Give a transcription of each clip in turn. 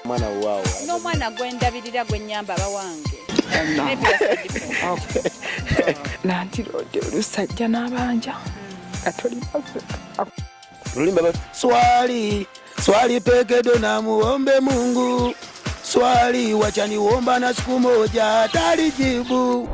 Mwana wao. No mwana gwendabirira gwennyamba bawange. Nanti lode lusajja n'abanja. Katoli Lulimba swali pekedo na muombe Mungu. Swali wachani uomba na siku moja atalijibu.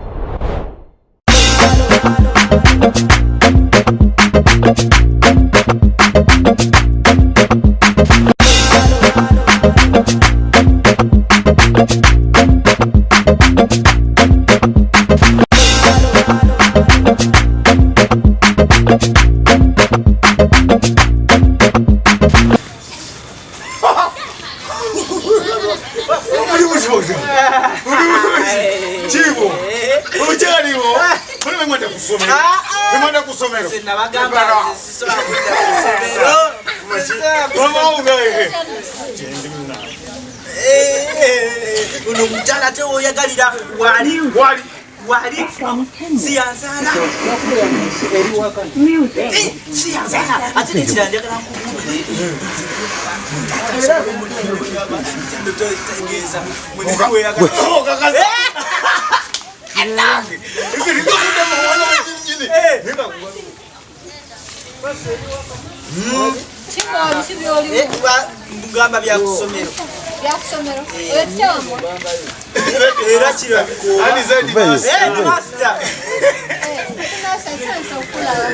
Unumjana te oyagalira wali siyanzana siyanzana ate nekirandagala ngamba byakusomero era kirabiko ani zaidi master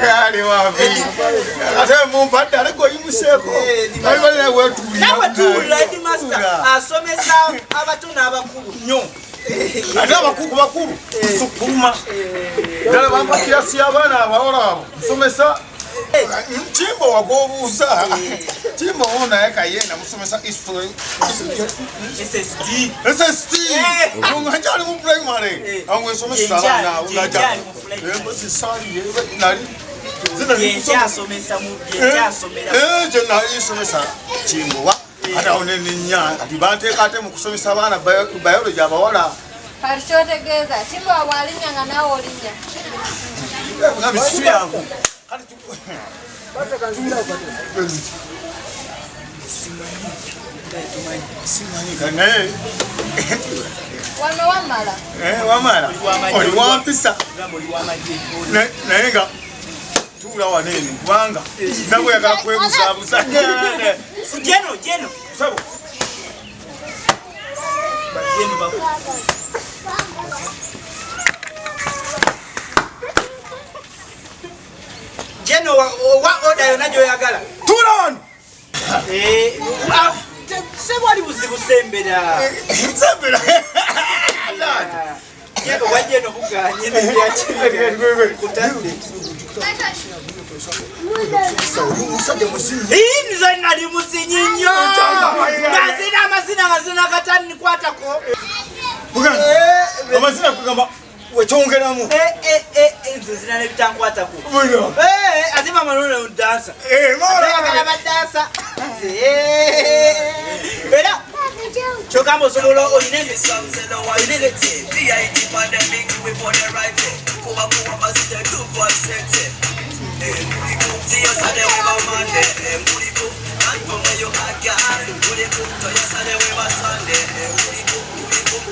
yani wapi ate mumpata ariko yimuseko bali na wetu nawe tu lady master asomesa abatuna abakulu nyo ate abakulu sukuma dala bamba kiasi abana abaora somesa Chimbo wagobuza Chimbo ona eka yena musomesa history SST ungajali mu primary angwe somesa na ungaja ebosi sali nari zina somesa mu somera jena isomesa Chimbo wa ata oneni nya atibante kate mu kusomesa abana biology abawala Parishotegeza Chimbo awalinya nawo olinya ngabisu yangu Simani kane wamala wamala oli wampisa nayenga tula wanene wanga nabo yakala kwebusabusa jeno sabo jeno bako Jeno wa oda yonajo yagala turon sebwali busembera Jeno wajeno buganye n'ebyachi kutande Hii nzana li musinyinyo Ngazina amazina katani kwatako Bugana amazina kugamba wechongeramu inzo zina nebitangwata ku buno ati mama none undansa mama badansa era chokambo solo olinenge olinenge DIT pandemic we for the right kuba basita do for set see us at the we Monday muliko and from your backyard muliko to us at the we Sunday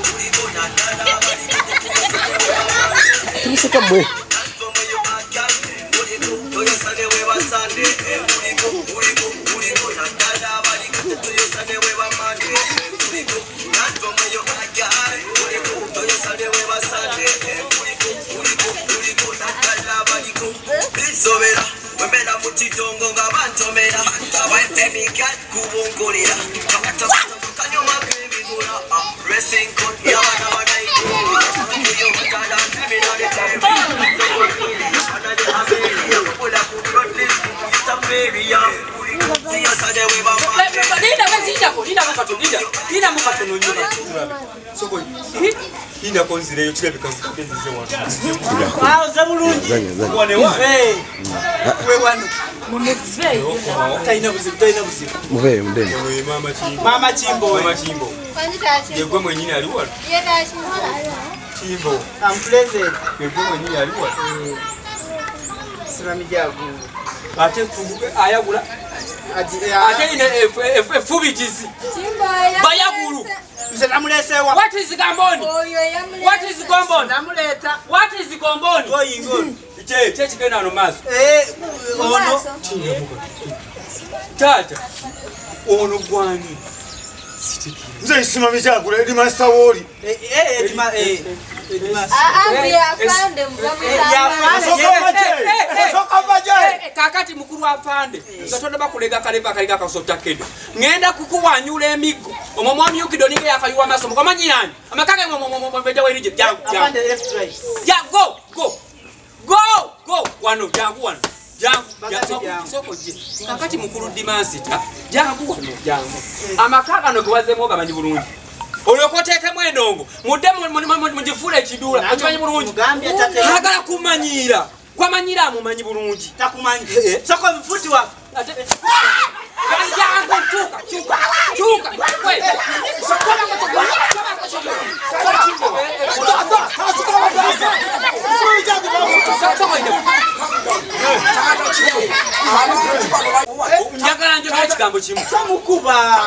muliko na dada Isso que é bom. Ina konzile yochile because this one. Wow, zamulungi. One wa. We wanu. Mumezei. Taina buzi. Muve mndeni. Mama Chimbo. Yego mwenyine aliwa. Yena shimala. Chimbo. I'm pleasant. Yego mwenyine aliwa. Sirami jagu. Ate funguke ayagula. ate ine efubitizi bayagulu nze namulesewa what is gamboni what is gomboni namuleta what is gomboni oyingoni che chigenda no maso ono tata ono gwani nze isima bijagula edi master woli kakati mukuru afande gatonda bakulega kaleba kaliga kasota kedo ngenda kukuwanyula emigo omwo mwami yukido ninge yakayuwa maso mukomanyi yani amakanga mwo beja werije jangu afande left right ya go wano jangu wano jangu soko je kakati mukuru dimansita jangu amakanga no gwazemo gamanyi bulungi olokoteke mwendongo mudde mujifule ekidula okimanyi bulungi agala kumanyira kwamanyira amumanyi bulungi takumanyi soko mfuti wa chuka njagala njo ekigambo kimu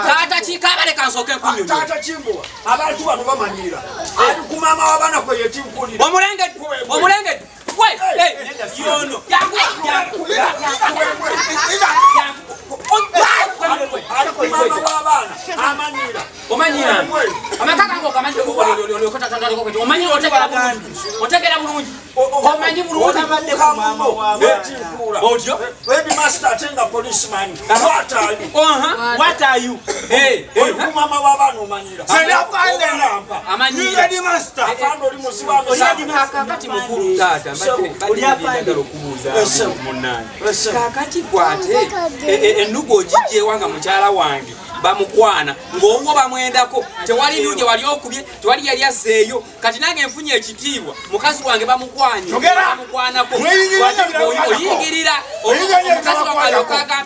taata kikabale kansoke kunyonyo taata kimbo abantu bano bamanyira ali ku maama w'abaana kwe yekimpulira omulengedde yono omanyira amakaka ngo kamanyi omanyi otegera bulungi omanyi bulungi otyo webi master atenga policeman what are you ku maama w'abaana omanyira amanyira edi master afando oli musibano kakati mukuru taata mbadde okubuuza munange kakati kwate ennugu ogijjewanga mukyala wange bamukwana ng'obwo bamwendako tewali nuje wali okubye tewali yali asseeyo kati nange nfunye ekitiibwa mukazi wange bamukwanye bamukwanako oyingirira omukazi wange alokaka